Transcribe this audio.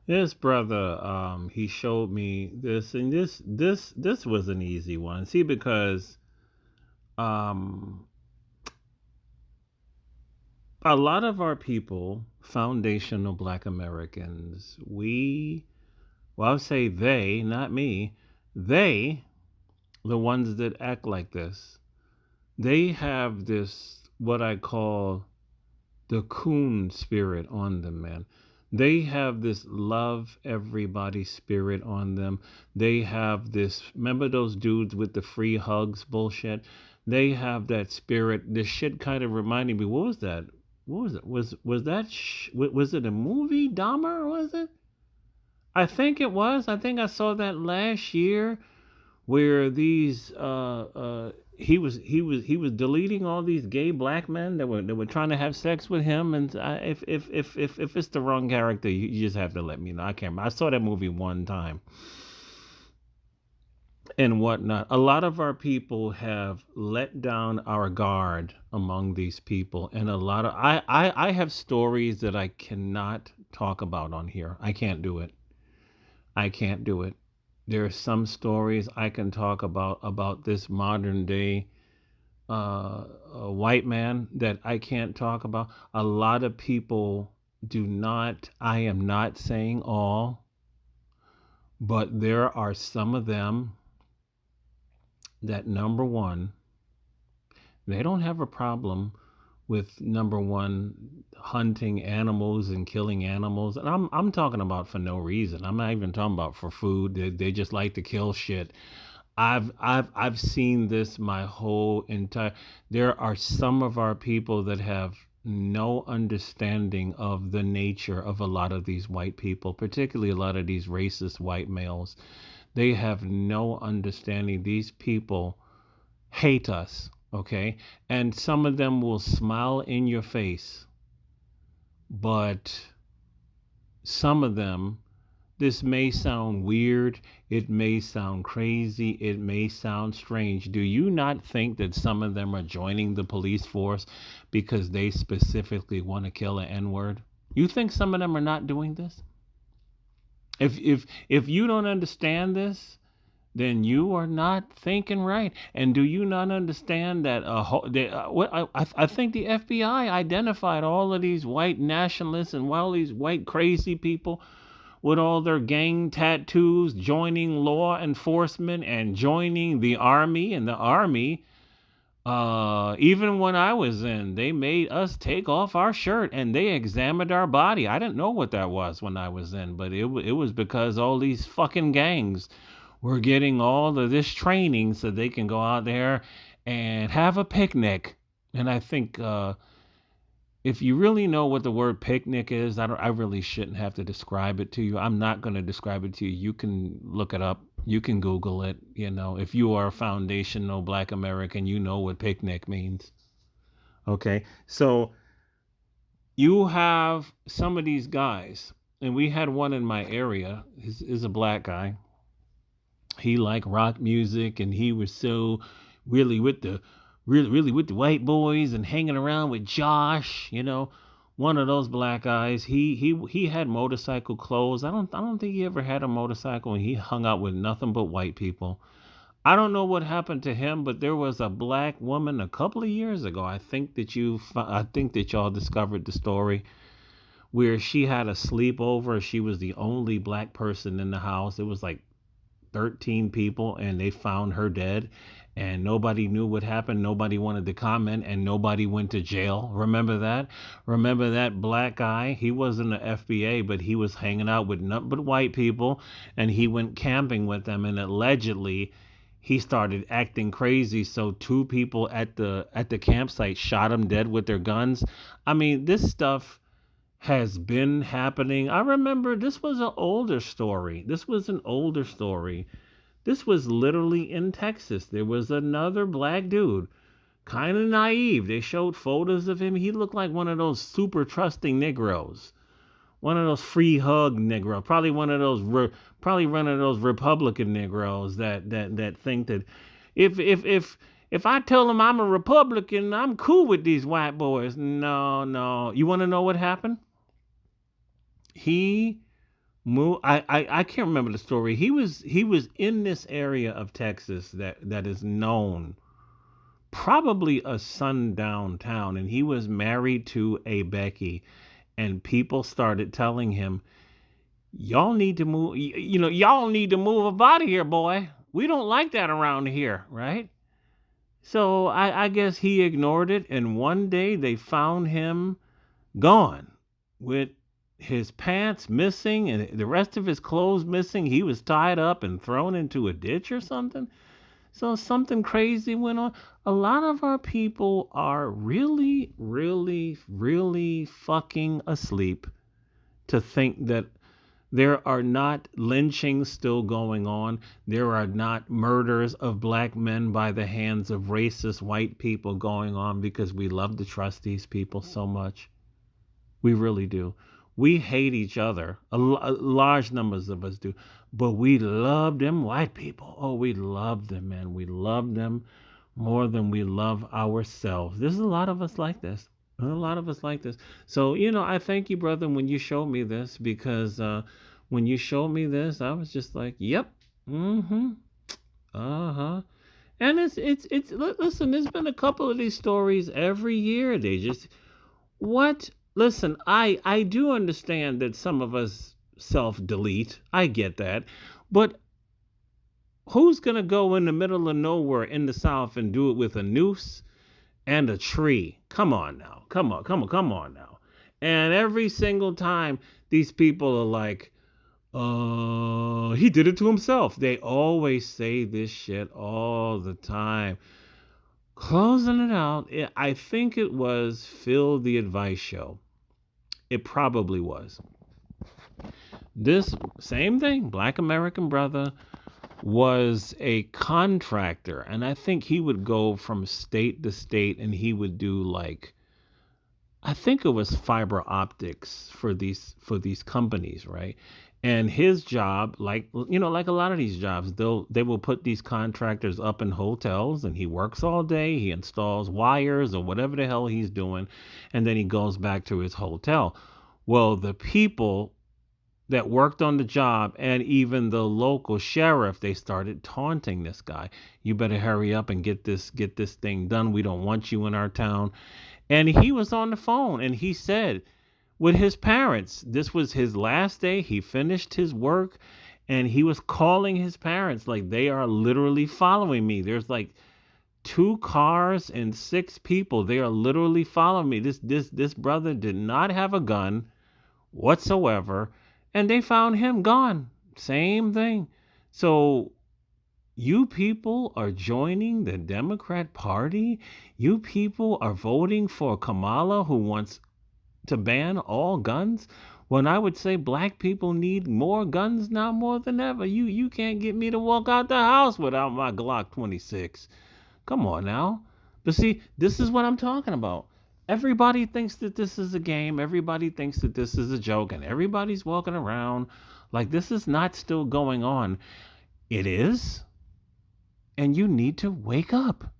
His brother, he showed me this, and this was an easy one. See, because um, a lot of our people, foundational Black Americans, well, I'll say they, not me, they, the ones that act like this, they have this what I call the coon spirit on them, man. They have this love everybody spirit on them. They have this, remember those dudes with the free hugs bullshit? They have that spirit. This shit kind of reminded me, what was that? What was it? Was that was it a movie, Dahmer, was it? I think it was. I think I saw that last year where these he was deleting all these gay black men that were trying to have sex with him, and if it's the wrong character, you just have to let me know. I can't remember. I saw that movie one time and whatnot. A lot of our people have let down our guard among these people, and a lot of I have stories that I cannot talk about on here. I can't do it. I can't do it. There are some stories I can talk about this modern day white man that I can't talk about. A lot of people do not. I am not saying all, but there are some of them that number one, they don't have a problem with number one hunting animals and killing animals, and I'm talking about for no reason. I'm not even talking about for food. They just like to kill shit. I've seen this my whole entire. There are some of our people that have no understanding of the nature of a lot of these white people, particularly a lot of these racist white males. They have no understanding. These people hate us, okay? And some of them will smile in your face, but some of them, this may sound weird, it may sound crazy, it may sound strange. Do you not think that some of them are joining the police force because they specifically want to kill an N-word? You think some of them are not doing this? If you don't understand this, then you are not thinking right. And do you not understand that? I think the FBI identified all of these white nationalists and all these white crazy people with all their gang tattoos, joining law enforcement and joining the army. And the army, even when I was in, they made us take off our shirt and they examined our body. I didn't know what that was when I was in, but it was because all these fucking gangs were getting all of this training so they can go out there and have a picnic. And I think if you really know what the word picnic is, I really shouldn't have to describe it to you. I'm not going to describe it to you. You can look it up. You can Google it. You know, if you are a foundational Black American, you know what picnic means. Okay, so you have some of these guys, and we had one in my area. Is a black guy. He liked rock music, and he was so really with the really with the white boys and hanging around with Josh, one of those black guys. He had motorcycle clothes. I don't think he ever had a motorcycle, and he hung out with nothing but white people. I don't know what happened to him, but there was a black woman a couple of years ago. I think that y'all discovered the story where she had a sleepover. She was the only black person in the house. It was like 13 people, and they found her dead, and nobody knew what happened. Nobody wanted to comment, and nobody went to jail. Remember that black guy? He wasn't an FBA, but he was hanging out with nothing but white people, and he went camping with them, and allegedly he started acting crazy, so two people at the campsite shot him dead with their guns. I mean, this stuff has been happening. I remember this was an older story. This was literally in Texas. There was another black dude, kind of naive. They showed photos of him. He looked like one of those super trusting Negroes, one of those free hug Negroes, probably one of those Republican Negroes that think that if I tell them I'm a Republican, I'm cool with these white boys. No, no. You want to know what happened? He I can't remember the story. He was in this area of Texas that is known, probably a sundown town, and he was married to a Becky, and people started telling him, y'all need to move, y'all need to move up out of here, boy. We don't like that around here, right? So I guess he ignored it, and one day they found him gone, with his pants missing and the rest of his clothes missing. He was tied up and thrown into a ditch or something. So something crazy went on. A lot of our people are really, really, really fucking asleep to think that there are not lynchings still going on. There are not murders of black men by the hands of racist white people going on because we love to trust these people so much. We really do. We hate each other. Large numbers of us do. But we love them white people. Oh, we love them, man. We love them more than we love ourselves. There's a lot of us like this. A lot of us like this. So, I thank you, brother, when you showed me this, because when you showed me this, I was just like, yep. Mm-hmm. Uh-huh. And listen, there's been a couple of these stories every year. They just, what? Listen, I do understand that some of us self delete. I get that. But who's going to go in the middle of nowhere in the South and do it with a noose and a tree? Come on now. Come on now. And every single time these people are like, he did it to himself. They always say this shit all the time. Closing it out, I think it was Phil the Advice Show. It probably was. This same thing, black American brother, was a contractor. And I think he would go from state to state and he would do like, I think it was fiber optics for these companies, right? And his job, like a lot of these jobs, they will put these contractors up in hotels, and he works all day. He installs wires or whatever the hell he's doing, and then he goes back to his hotel. Well, the people that worked on the job and even the local sheriff, they started taunting this guy. You better hurry up and get this thing done. We don't want you in our town. And he was on the phone and he said, with his parents, this was his last day. He finished his work and he was calling his parents like, they are literally following me. There's like 2 cars and 6 people. They are literally following me. This brother did not have a gun whatsoever, and they found him gone. Same thing. So you people are joining the Democrat Party. You people are voting for Kamala, who wants to ban all guns. When I would say black people need more guns now more than ever. You can't get me to walk out the house without my Glock 26. Come on now. But see, this is what I'm talking about. Everybody thinks that this is a game. Everybody thinks that this is a joke. And everybody's walking around like this is not still going on. It is. And you need to wake up.